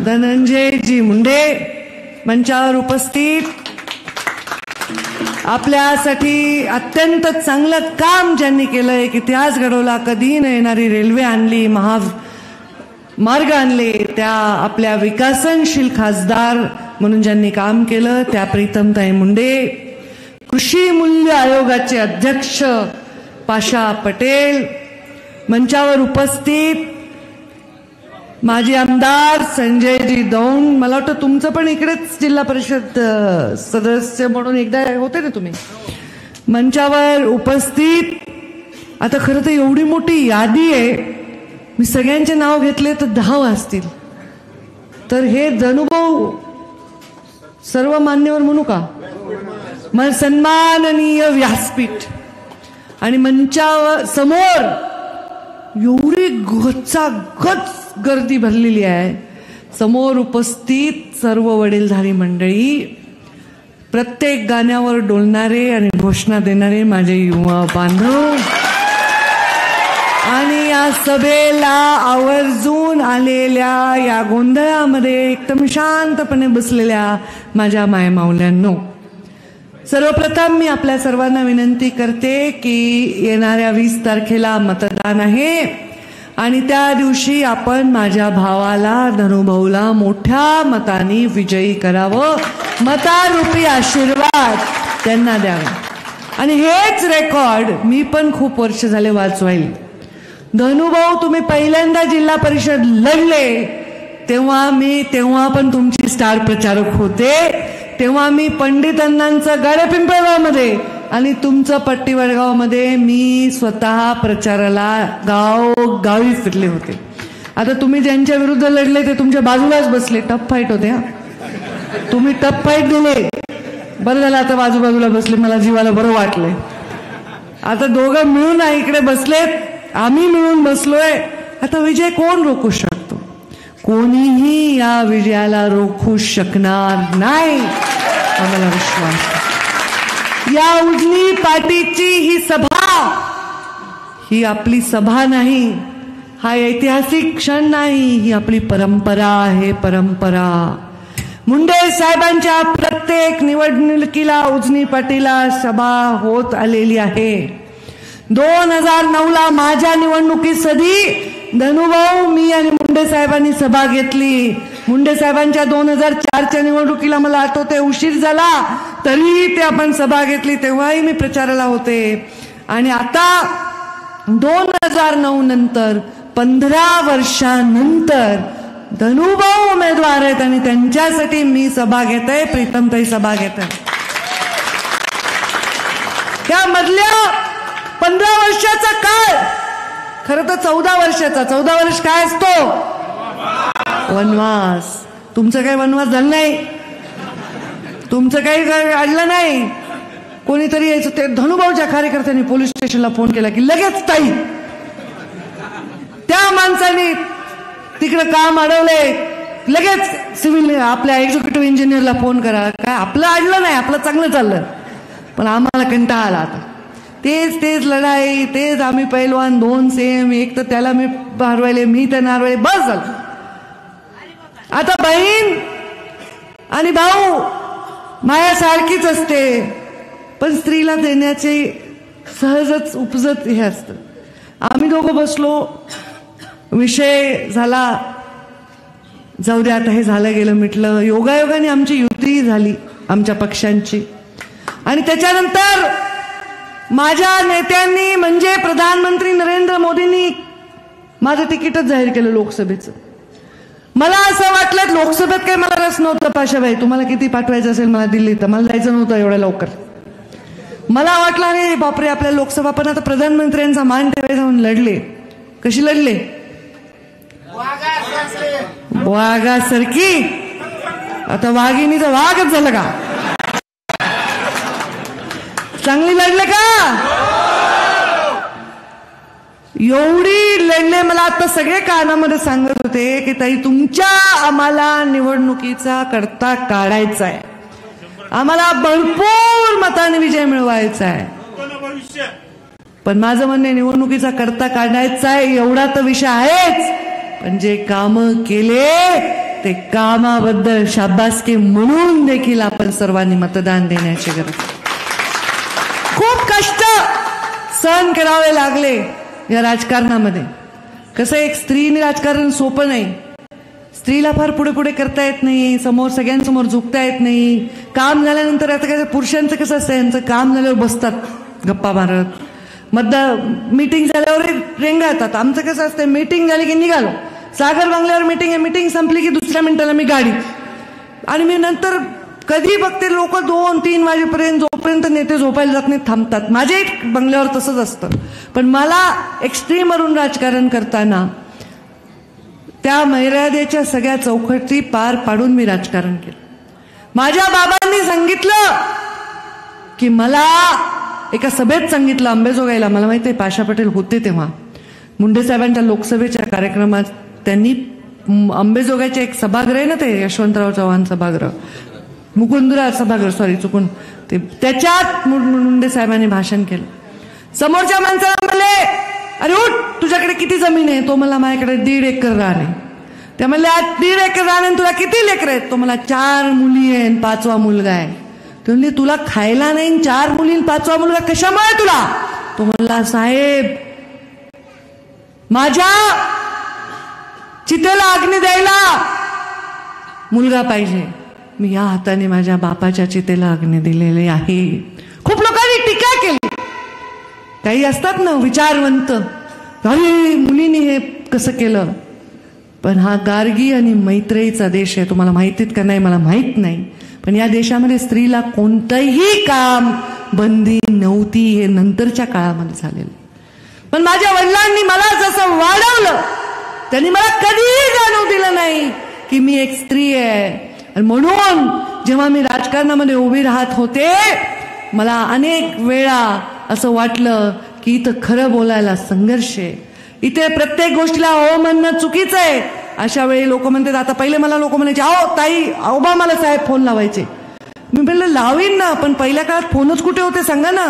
धनंजयजी मुंडे मंचावर उपस्थित, आपल्यासाठी अत्यंत चांगलं काम ज्यांनी केलं, एक इतिहास घडवला, कधी न येणारी रेल्वे आणली, महामार्ग आणले, त्या आपल्या विकासनशील खासदार म्हणून ज्यांनी काम केलं त्या प्रीतमताई मुंडे, कृषी मूल्य आयोगाचे अध्यक्ष पाशा पटेल, मंचावर उपस्थित माजी आमदार संजयजी दौंड, मला वाटतं तुमचं पण इकडेच जिल्हा परिषद सदस्य म्हणून एकदा होते ना तुम्ही, मंचावर उपस्थित. आता खरं तर एवढी मोठी यादी आहे, मी सगळ्यांचे नाव घेतले तर 10 वाजतील, तर हे धनुभाऊ सर्व मान्यवर म्हणू का, मग सन्माननीय व्यासपीठ आणि मंचावर समोर एवढी गच गर्दी भरलेली आहे, समोर उपस्थित सर्व वडीलधारी मंडळी, प्रत्येक गाण्यावर डोलणारे आणि घोषणा देणारे माझे युवा बांधव आणि या सभेला आवर्जून आलेल्या या गोंधळामध्ये एकदम शांतपणे बसलेल्या माझ्या मायमाऊल्यांनो, सर्वप्रथम मी आपल्या सर्वांना विनंती करते की येणाऱ्या 20 तारखेला मतदान आहे आणि त्या दिवशी आपण माझ्या भावाला धनुभाऊला मोठ्या मताने विजयी करावं, मतारूपी आशीर्वाद त्यांना द्यावा. आणि हेच रेकॉर्ड मी पण खूप वर्ष झाले वाचवाईल. धनुभाऊ तुम्ही पहिल्यांदा जिल्हा परिषद लढले तेव्हा पण तुमची स्टार प्रचारक होते, तेव्हा मी पंडित अण्णांचं गाडेपिंपळगावमध्ये आणि तुमचं पट्टी वडगावमध्ये मी स्वतः प्रचाराला गावी फिरले होते. आता तुम्ही ज्यांच्या विरुद्ध लढले ते तुमच्या बाजूलाच बसले, टफ फाईट होते. तुम्ही टफ फाईट दिले, बरं झालं आता बाजूबाजूला बसले, मला जीवाला बरं वाटलंय. आता दोघं मिळून इकडे बसलेत, आम्ही मिळून बसलोय. आता विजय कोण रोखू शकतो? कोणीही या विजयाला रोखू शकणार नाही, आम्हाला विश्वास. या उजनी पाटीची ही सभा ही आपली सभा नाही, हा ऐतिहासिक क्षण नाही, ही आपली परंपरा आहे. परंपरा मुंडे साहेबांच्या प्रत्येक निवडणुकीला उजनी पाटीला सभा होत आलेली आहे. 2009ला माझ्या निवडणुकीत सदी धनुभाऊ, मी आणि मुंडे साहेबांनी सभा घेतली. मुंडे साहेबांच्या 2004च्या निवडणुकीला मला आठवते उशीर झाला तरीही ते आपण सभा घेतली, तेव्हाही मी प्रचाराला होते. आणि आता 2009 नंतर 15 वर्षांनंतर धनुभाऊ उमेदवार आहेत आणि त्यांच्यासाठी मी सभा घेते, प्रीतमताई सभा घेते. त्या मधल्या 15 वर्षाचा काळ खरं तर 14 वर्षाचा. 14 वर्ष काय असतो? वनवास. तुमचं काही वनवास झालं नाही, तुमचं काही अडलं नाही. कोणीतरी यायचं, ते धनुभाऊच्या कार्यकर्त्यांनी पोलीस स्टेशनला फोन केला की लगेच ताई त्या माणसाने तिकडे काम अडवले, लगेच सिव्हिल आपल्या एक्झिक्युटिव्ह इंजिनियरला फोन करा. काय आपलं अडलं नाही, आपलं चांगलं चाललं, पण आम्हाला कंटाळा आला. आता तेच लढाई, तेच आम्ही पैलवान 2 सेम, एक तर त्याला मी हरवायले, मी त्यांना हरवायले, बस झालं. आता बहीण आणि भाऊ माया सारखीच असते, पण स्त्रीला देण्याचे सहजच उपजत हे असतं. आम्ही दोघं बसलो, विषय झाला, जाऊ दे आता हे झालं गेलं मिटलं. योगायोगाने आमची युती झाली आमच्या पक्षांची. आणि त्याच्यानंतर माझ्या नेत्यांनी म्हणजे प्रधानमंत्री नरेंद्र मोदींनी माझं तिकीटच जाहीर केलं लोकसभेचं. मला असं वाटलं लोकसभेत काही मला रस नव्हता. पाशाबाई तुम्हाला किती पाठवायचं असेल मला दिल्लीत, तर मला जायचं नव्हतं एवढ्या लवकर. मला वाटलं अरे बापरे आपल्या लोकसभा, पण आता प्रधानमंत्र्यांचा मान ठेवायचा म्हणून लढले. कशी लढले? वाघासारखी. आता वाघिणीचं वाघच झालं का? चांगली लढले का? एवढी लढले. मला आता सगळे कानामध्ये सांगत होते की ताई तुमच्या आम्हाला निवडणुकीचा करता काढायचा आहे, आम्हाला भरपूर मताने विजय मिळवायचा आहे. पण माझं म्हणणे निवडणुकीचा करता काढायचा आहे एवढा तर विषय आहेच, पण जे काम केले ते कामाबद्दल शाबासकी म्हणून देखील आपण सर्वांनी मतदान देण्याची गरज. खूप कष्ट सहन करावे लागले या राजकारणामध्ये. कसं एक स्त्रीने राजकारण सोपं नाही. स्त्रीला फार पुढे पुढे करता येत नाही, समोर सगळ्यांसमोर झुकता येत नाही. काम झाल्यानंतर आता काय पुरुषांचं कसं असतं, यांचं काम झाल्यावर बसतात गप्पा मारत, मीटिंग झाल्यावर रेंगाळतात. आमचं कसं असतं, मीटिंग झाली की निघालो, सागर बंगल्यावर मीटिंग आहे, मीटिंग संपली की दुसऱ्या मिनिटाला मी गाडीत. आणि मी नंतर कधी बघते लोक 2-3 वाजेपर्यंत, जोपर्यंत नेते झोपायला जात नाही थांबतात. माझ्याही बंगल्यावर तसंच असतं. पण मला एक्स्ट्रीमवरून राजकारण करताना त्या मर्यादेच्या सगळ्या चौकटी पार पाडून मी राजकारण केलं. माझ्या बाबांनी सांगितलं की, मला एका सभेत सांगितलं अंबेजोगाईला, मला माहिती आहे पाशा पटेल होते तेव्हा, मुंडे साहेबांच्या लोकसभेच्या कार्यक्रमात त्यांनी अंबेजोगाईचे एक सभागृह आहे ना, ते यशवंतराव चव्हाण सभागृह, मुकुंदराज सभागृह, सॉरी चुकून, ते त्याच्यात मुंडे साहेबांनी भाषण केलं. समोरच्या माणसाला म्हणले, अरे उठ, तुझ्याकडे किती जमीन आहे? तो मला, माझ्याकडे 1.5 एकर रान आहे. त्या म्हणले, 1.5 एकर रान आहे, तुला किती लेकरं आहेत? तो मला 4 मुली आहे, 5वा मुलगा आहे. ते म्हणले, तुला खायला नाही, 4 मुली 5वा मुलगा कशामुळे तुला? तो म्हणला, साहेब माझ्या चितेला अग्नी द्यायला मुलगा पाहिजे. मी या हाताने माझ्या बापाच्या चितेला अग्नी दिलेले आहे. खूप लोकांनी टीका केली. काही असतात ना विचारवंत, अरे मुलीने हे कसं केलं. पण हा गार्गी आणि मैत्रेयीचा देश आहे. तुम्हाला माहितीत का नाही मला माहित नाही, पण या देशामध्ये स्त्रीला कोणतंही काम बंदी नव्हती. हे नंतरच्या काळामध्ये झालेलं. पण माझ्या वडिलांनी मला जसं वाढवलं, त्यांनी मला कधीही जाणवू दिलं नाही की मी एक स्त्री आहे. आणि म्हणून जेव्हा मी राजकारणामध्ये उभी राहत होते, मला अनेक वेळा असं वाटलं की इथं खरं बोलायला संघर्ष आहे. इथे प्रत्येक गोष्टीला हो म्हणणं चुकीचं आहे. अशा वेळी लोक म्हणतात, आता पहिले मला लोक म्हणायचे, अहो ताई ओबामाला साहेब फोन लावायचे. मी म्हणलं लावीन ना, पण पहिल्या काळात फोनच कुठे होते सांगा ना.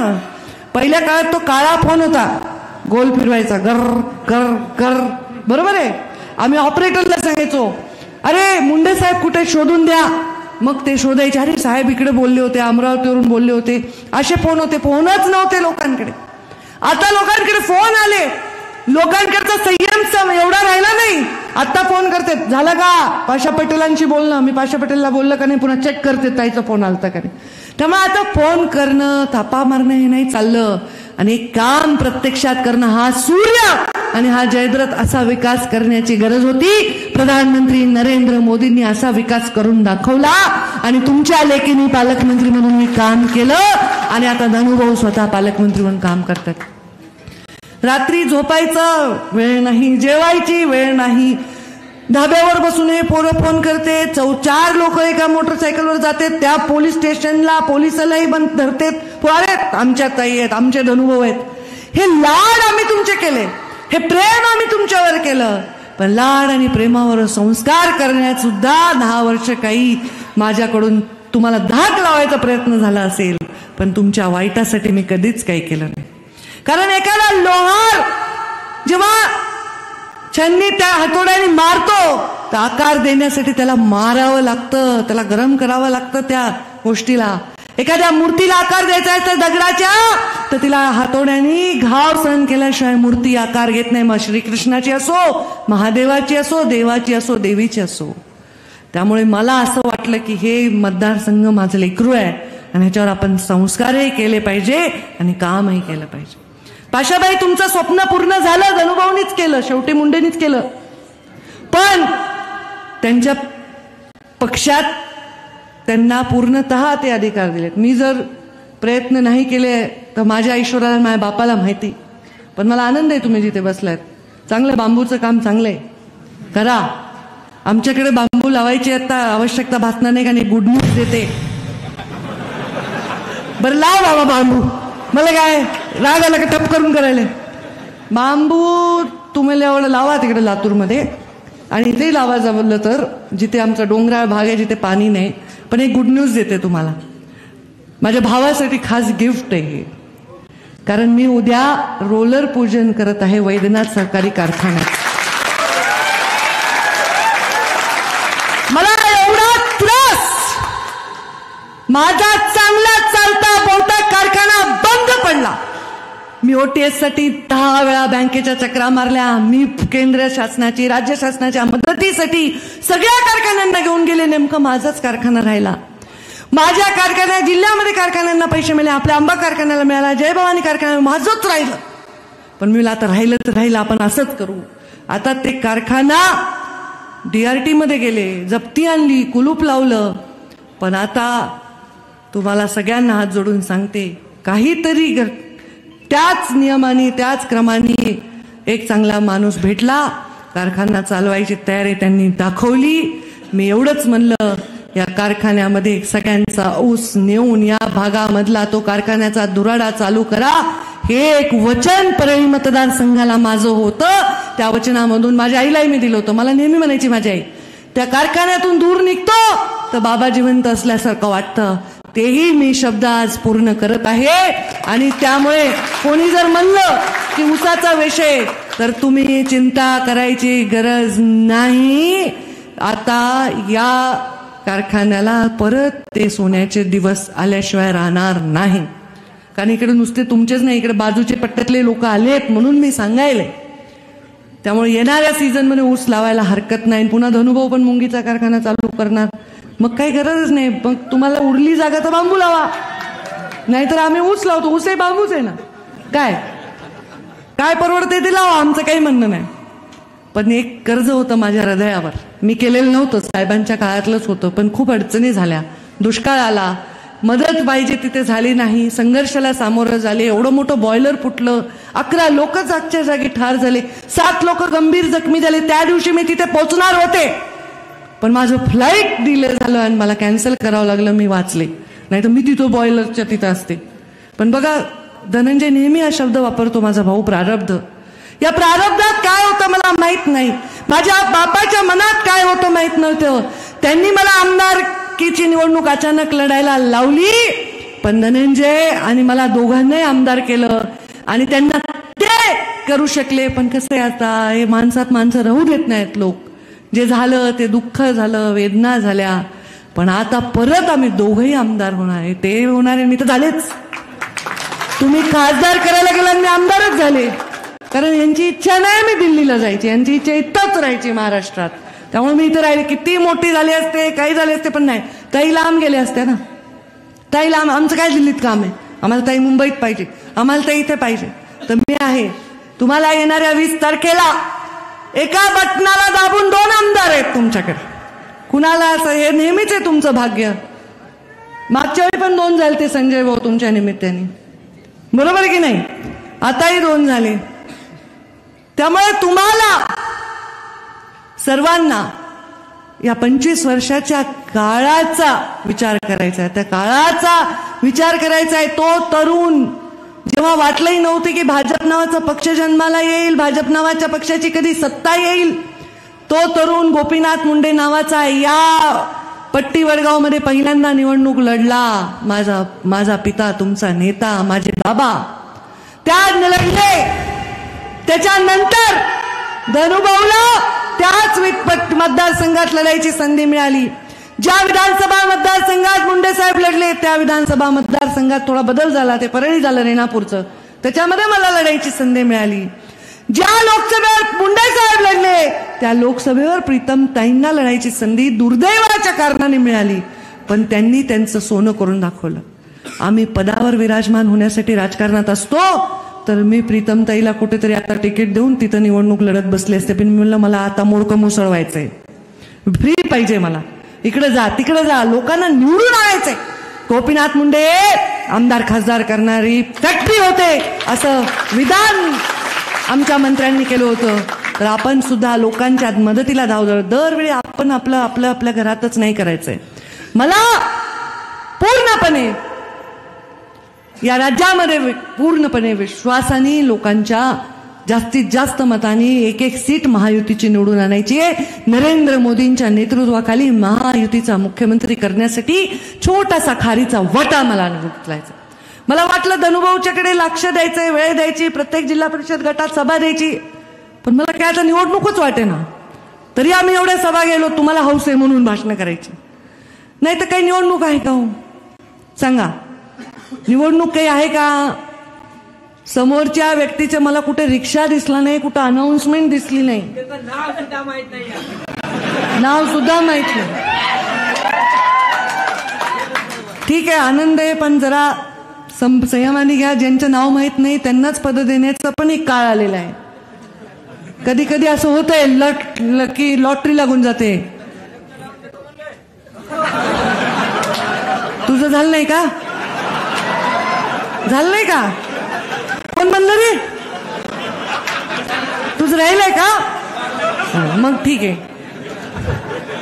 पहिल्या काळात तो काळा फोन होता, गोल फिरवायचा, गर गर गर, बरोबर आहे. आम्ही ऑपरेटरला सांगायचो, अरे मुंडे साहेब कुठे शोधून द्या. मग ते शोधायचे, अरे साहेब इकडे बोलले होते, अमरावतीवरून बोलले होते. असे फोन होते, फोनच नव्हते लोकांकडे. आता लोकांकडे फोन आले, लोकांकडचा संयम एवढा राहिला नाही. आता फोन करते, झालं का पाशा पटेलांशी बोलणं, मी पाशा पटेलला बोललं का नाही, पुन्हा चेक करते ताईचा फोन आलता का नाही. त्यामुळे आता फोन करणं, थापा मारणं हे नाही चाललं. आणि काम प्रत्यक्षात करणं, हा सूर्य आणि हा जयद्रथ असा विकास करण्याची गरज होती. प्रधानमंत्री नरेंद्र मोदींनी असा विकास करून दाखवला. आणि तुमच्या लेकीने पालकमंत्री म्हणून मी काम केलं. आणि आता धनुभाऊ स्वतः पालकमंत्री म्हणून काम करतात. रात्री झोपायचं वेळ नाही, जेवायची वेळ नाही, धाब्यावर बसून हे पोरं फोन करते. 4 लोक एका मोटरसायकलवर जाते, त्या पोलीस स्टेशनला पोलिसालाही बंद धरतेत. अरे आमच्या ताई आहेत, आमचे धनुभाऊ आहेत. हे लाड आम्ही तुमचे केले, हे प्रेम आम्ही तुमच्यावर केलं. पण लाड आणि प्रेमावर संस्कार करण्यात सुद्धा 10 वर्ष काही माझ्याकडून तुम्हाला धाक लावायचा प्रयत्न झाला असेल, पण तुमच्या वाईटासाठी मी कधीच काही केलं नाही. कारण एखादा लोहार जेव्हा छन्नी त्या हातोड्याने मारतो, तर आकार देण्यासाठी त्याला मारावं लागतं, त्याला गरम करावं लागतं त्या गोष्टीला. एखाद्या मूर्तीला आकार द्यायचा आहे तर दगडाच्या, तर तिला हातोड्याने घाव सहन केल्याशिवाय मूर्ती आकार घेत नाही. मग श्रीकृष्णाची असो, महादेवाची असो, देवाची असो, देवीची असो. त्यामुळे मला असं वाटलं की हे मतदारसंघ माझं लेकरू आहे आणि ह्याच्यावर आपण संस्कारही केले पाहिजे आणि कामही केलं पाहिजे. पाशाबाई, तुमचं स्वप्न पूर्ण झालं, धनुभाऊनीच केलं, शेवटी मुंडेनीच केलं. पण त्यांच्या पक्षात त्यांना पूर्णतः ते अधिकार दिलेत. मी जर प्रयत्न नाही केले तर माझ्या ईश्वराला, माझ्या बापाला माहिती. पण मला आनंद आहे तुम्ही जिथे बसलात. चांगलं बांबूचं काम चांगलं आहे, करा. आमच्याकडे बांबू लावायची आता आवश्यकता भासणार नाही, कारण गुड न्यूज देते. बरं लाव बाबा बांबू, मला काय राग आला का टप करून करायला. बांबू तुम्हाला एवढं लावा तिकडे लातूरमध्ये, आणि इथे लावा जमलं तर, जिथे आमचा डोंगराळ भाग आहे, जिथे पाणी नाही. पण एक गुड न्यूज देते तुम्हाला, माझ्या भावासाठी खास गिफ्ट आहे हे. कारण मी उद्या रोलर पूजन करत आहे वैद्यनाथ सहकारी कारखान्यात. माझा चांगला चालता बोलता कारखाना बंद पडला. मी OTS साठी 10 वेळा बँकेच्या चक्रा मारल्या. मी केंद्र शासनाची राज्य शासनाच्या मदतीसाठी सगळ्या कारखान्यांना घेऊन गेले. नेमकं माझाच कारखाना राहिला. माझ्या कारखान्या जिल्ह्यामध्ये कारखान्यांना पैसे मिळाले. आपल्या आंबा कारखान्याला मिळाला, जय भवानी कारखान्याला माझंच राहिलं. पण मी आता राहिलं तर राहिलं, आपण असंच करू. आता ते कारखाना DRT मध्ये गेले, जप्ती आणली, कुलूप लावलं. पण आता तुम्हाला सगळ्यांना हात जोडून सांगते, काहीतरी त्याच नियमाने त्याच क्रमाने एक चांगला माणूस भेटला. कारखाना चालवायची तयारी त्यांनी दाखवली. मी एवढंच म्हणलं, या कारखान्यामध्ये सगळ्यांचा ऊस नेऊन या भागामधला तो कारखान्याचा दुराडा चालू करा. हे एक वचन परळी मतदारसंघाला माझं होतं. त्या वचनामधून माझ्या आईलाही मी दिलं होतं. मला नेहमी म्हणायची माझी आई, त्या कारखान्यातून दूर निघतो तर बाबा जिवंत असल्यासारखं वाटतं. तेही मी शब्द आज पूर्ण करत आहे. आणि त्यामुळे कोणी जर म्हणलं की ऊसाचा विषय, तर तुम्ही चिंता करायची गरज नाही. आता या कारखान्याला परत ते सोन्याचे दिवस आल्याशिवाय राहणार नाही. कारण इकडे नुसते तुमचेच नाही, इकडे बाजूचे पट्ट्यातले लोक आलेत म्हणून मी सांगायले. त्यामुळे येणाऱ्या सीझनमध्ये ऊस लावायला हरकत नाही. पुन्हा धनुभाऊ पण मुंगीचा कारखाना चालू करणार, मग काही गरजच नाही. मग तुम्हाला उरली जागा तर बांबू लावा, नाहीतर आम्ही ऊस लावतो. ऊसही बांबूच आहे ना. काय परवडते ते लावा, आमचं काही म्हणणं नाही. पण एक कर्ज होतं माझ्या हृदयावर, मी केलेलं नव्हतं, साहेबांच्या काळातलंच होतं. पण खूप अडचणी झाल्या, दुष्काळ आला, मदत पाहिजे तिथे झाली नाही, संघर्षाला सामोरं झाले. एवढं मोठं बॉयलर फुटलं, 11 लोक जागच्या जागी ठार झाले, 7 लोक गंभीर जखमी झाले. त्या दिवशी मी तिथे पोहोचणार होते, पण माझं फ्लाईट डिले झालं आणि मला कॅन्सल करावं लागलं. मी वाचले, नाही तर मी तिथं बॉयलरच्या तिथं असते. पण बघा, धनंजय नेहमी हा शब्द वापरतो, माझा भाऊ, प्रारब्ध. या प्रारब्धात काय होतं मला माहित नाही. माझ्या बापाच्या मनात काय होतं माहित नव्हतं. त्यांनी मला आमदारकीची निवडणूक अचानक लढायला लावली, पण धनंजय आणि मला दोघांनाही आमदार केलं आणि त्यांना ते करू शकले. पण कसं आहे, आता हे माणसात माणसं राहू देत नाहीत लोक. जे झालं ते दुःख झालं, वेदना झाल्या, पण आता परत आम्ही दोघंही आमदार होणार आहे. ते होणार आहे, मी तर झालेच. तुम्ही खासदार करायला गेला, मी आमदारच झाले. कारण यांची इच्छा नाही मी दिल्लीला जायची, यांची इच्छा इथंच राहायची महाराष्ट्रात. त्यामुळे मी इथं राहिले. किती मोठी झाली असते, काही झाले असते, पण नाही. ताई लांब गेले असते ना. ताई लांब, आमचं काय दिल्लीत काम आहे, आम्हाला ताई मुंबईत पाहिजे, आम्हाला ताई इथे पाहिजे. तर मी आहे. तुम्हाला येणाऱ्या 20 तारखेला एका बटनाला दाबून 2 आमदार आहेत तुमच्याकडे. कुणाला असं, हे नेहमीच आहे तुमचं भाग्य. मागच्या वेळी पण 2 झाले ते संजय भाऊ तुमच्या निमित्ताने, बरोबर की नाही. आताही 2 झाले. त्यामुळे तुम्हाला सर्वांना या 25 वर्षाच्या काळाचा विचार करायचा आहे. त्या काळाचा विचार करायचा आहे. तो तरुण जेव्हा वाटलंही नव्हतं की भाजप नावाचा पक्ष जन्माला येईल, भाजप नावाच्या पक्षाची कधी सत्ता येईल, तो तरुण गोपीनाथ मुंडे नावाचा या पट्टी वडगावमध्ये पहिल्यांदा निवडणूक लढला. माझा पिता, तुमचा नेता, माझे बाबा त्या लढले. त्याच्यानंतर धनुभाऊला त्याच मतदारसंघात लढायची संधी मिळाली. ज्या विधानसभा मतदारसंघात मुंडे साहेब लढले, त्या विधानसभा मतदारसंघात थोडा बदल झाला, ते परळी झालं रेणापूरचं, त्याच्यामध्ये मला लढायची संधी मिळाली. ज्या लोकसभेवर मुंडे साहेब लढले, त्या लोकसभेवर प्रीतमताईंना लढायची संधी दुर्दैवाच्या कारणाने मिळाली. पण त्यांनी त्यांचं सोनं करून दाखवलं. आम्ही पदावर विराजमान होण्यासाठी राजकारणात असतो, तर मी प्रीतमताईला कुठेतरी आता तिकीट देऊन तिथं निवडणूक लढत बसले असते. पण मी म्हणलं, मला आता मोडकं मुसळवायचंय, फ्री पाहिजे मला, इकडे जा तिकडे जा, लोकांना निवडून आणायचंय. गोपीनाथ मुंडे आमदार खासदार करणारी फॅक्टरी होते असं विधान आमच्या मंत्र्यांनी केलं होतं. तर आपण सुद्धा लोकांच्या मदतीला धावलं. दरवेळी आपण आपल्या घरातच नाही करायचंय. मला पूर्णपणे या राज्यामध्ये पूर्णपणे विश्वासाने लोकांच्या जास्तीत जास्त मतांनी 1-1 सीट महायुतीची निवडून आणायची आहे. नरेंद्र मोदींच्या नेतृत्वाखाली महायुतीचा मुख्यमंत्री करण्यासाठी छोटासा खारीचा वाटा मला उचलायचा. मला वाटलं धनुभाऊच्याकडे लक्ष द्यायचंय, वेळ द्यायची, प्रत्येक जिल्हा परिषद गटात सभा द्यायची, पण मला काय आता निवडणूकच वाटे ना. तरी आम्ही एवढ्या सभा गेलो, तुम्हाला हौस आहे म्हणून भाषणं करायची, नाही तर काही निवडणूक आहे का हो. सांगा, निवडणूक काही आहे का? समोरच्या व्यक्तीचं मला कुठे रिक्षा दिसला नाही, कुठं अनाउन्समेंट दिसली नाही, नाव सुद्धा माहित नाही. ठीक आहे, आनंद आहे, पण जरा संयमाने घ्या. ज्यांचं नाव माहित नाही त्यांनाच पद देण्याचा पण एक काळ आलेला आहे. कधी कधी असं होतंय की लॉटरी लागून जाते. तुझं झालं नाही का? झालं नाही का? कोण म्हणलं रे? तुझं राहिलंय का? मग ठीक आहे,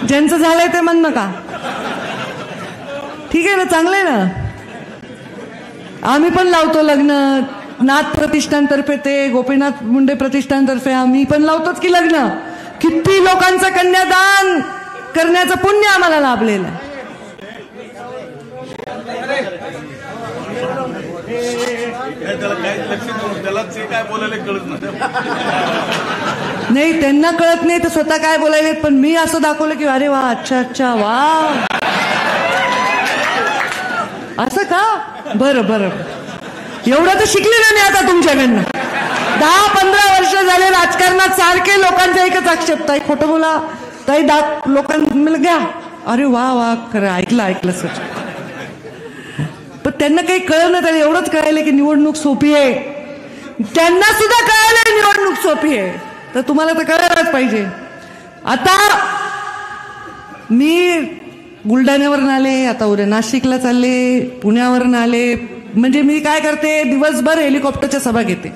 ज्यांचं झालंय ते म्हण नका. ठीक आहे ना, चांगलंय ना. आम्ही पण लावतो लग्न, नाथ प्रतिष्ठानतर्फे, ते गोपीनाथ मुंडे प्रतिष्ठानतर्फे आम्ही पण लावतोच की लग्न. किती लोकांचं कन्यादान करण्याचं पुण्य आम्हाला लाभलेलं आहे. नाही, त्यांना कळत नाही तर स्वतः काय बोलायले, पण मी असं दाखवलं की अरे वा, अच्छा अच्छा, वा, असं का? बरं बरं, एवढं तर शिकले ना मी आता तुमच्याकडनं. 10-15 वर्ष झाले राजकारणात, सारखे लोकांचा एकच आक्षेप, ताई खोटं बोला, ताई लोकांना घ्या. अरे वा वा, खरं ऐकलं सच. पण त्यांना काही कळलं नाही. त्याला एवढंच कळायला की निवडणूक सोपी आहे. त्यांना सुद्धा कळायला निवडणूक सोपी आहे, तर तुम्हाला तर कळायलाच पाहिजे. आता मी बुलढाण्यावरून आले, आता उद्या नाशिकला चालले, पुण्यावरून आले. म्हणजे मी काय करते, दिवसभर हेलिकॉप्टरच्या सभा घेते.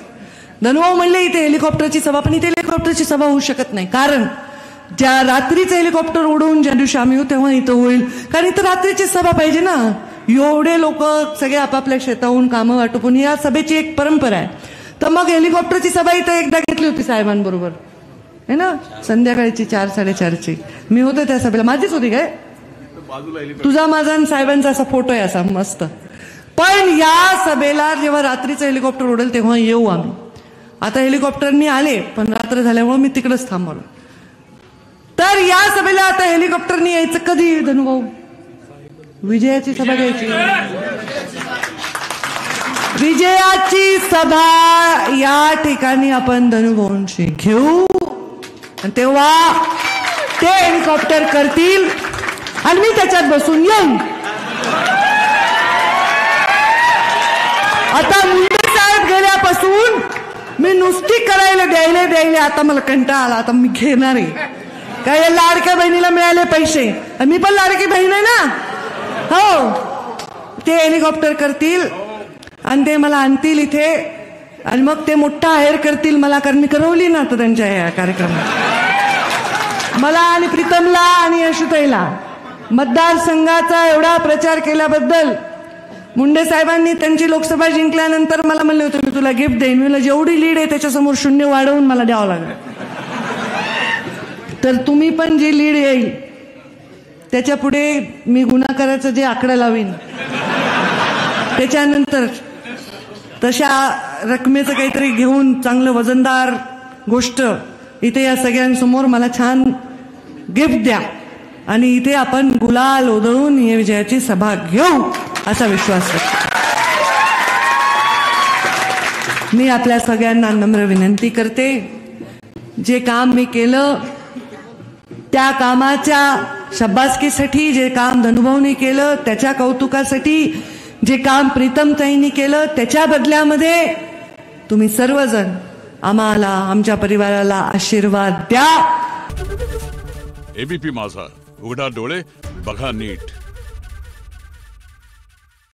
धनुभाऊ म्हणले इथे हेलिकॉप्टरची सभा, पण इथे हेलिकॉप्टरची सभा होऊ शकत नाही. कारण ज्या रात्रीचं हेलिकॉप्टर उडवून ज्या दिवशी आम्ही येऊ तेव्हा इथं होईल, कारण इथं रात्रीची सभा पाहिजे ना. एवढे लोक सगळे आपापल्या शेताहून कामं वाटपून, या सभेची एक परंपरा आहे. तर मग हेलिकॉप्टरची सभा इथं एकदा घेतली होती साहेबांबरोबर, है ना, संध्याकाळची 4-4:30ची. मी होते त्या सभेला, माझीच होती काय, तुझा माझा आणि साहेबांचा असा फोटो आहे असा मस्त. पण या सभेला जेव्हा रात्रीचं हेलिकॉप्टर उडेल तेव्हा येऊ आम्ही. आता हेलिकॉप्टरनी आले, पण रात्र झाल्यामुळे मी तिकडेच थांबवलं. तर या सभेला आता हेलिकॉप्टरनी यायचं कधी धनुभाऊ? विजयाची सभा घ्यायची. विजयाची सभा या ठिकाणी आपण धनुभाऊंची घेऊ, तेव्हा ते हेलिकॉप्टर करतील आणि मी त्याच्यात बसून येईन. आता मुंडे साहेब गेल्यापासून मी नुसती करायला द्यायला आता मला कंटाळा आला. आता मी घेणार आहे. काय लाडक्या बहिणीला मिळाले पैसे, मी पण लाडकी बहीण आहे ना. हो, ते हेलिकॉप्टर करतील आणि ते मला आणतील इथे, आणि मग ते मोठा आहेर करतील मला, कारण मी करवली ना आता त्यांच्या या कार्यक्रमात. मला आणि प्रीतमला आणि यशोताईला मतदारसंघाचा एवढा प्रचार केल्याबद्दल मुंडे साहेबांनी त्यांची लोकसभा जिंकल्यानंतर मला म्हणले होते मी तुला गिफ्ट देईन. मी जेवढी लीड आहे त्याच्यासमोर शून्य वाढवून मला द्यावं लागलं. तर तुम्ही पण जी लीड येईल त्याच्या पुढे मी गुन्हाकाराचं जे आकडा लावीन त्याच्यानंतर तशा रकमेचं काहीतरी घेऊन चांगलं वजनदार गोष्ट इथे या सगळ्यांसमोर मला छान गिफ्ट द्या, आणि इथे आपण गुलाल उधळून या विजयाची सभा घेऊ असा विश्वास करतो. मी आपल्या सगळ्यांना नम्र विनंती करते, जे काम मी केलं त्या कामाच्या शब्बासकीसाठी, जे काम धनुभाऊनी केलं त्याच्या कौतुकासाठी, जे काम प्रीतमताईंनी केलं त्याच्या बदल्यामध्ये तुम्ही सर्वजण आम्हाला, आमच्या परिवाराला आशीर्वाद द्या. एबीपी माझा, उघडा डोळे बघा नीट.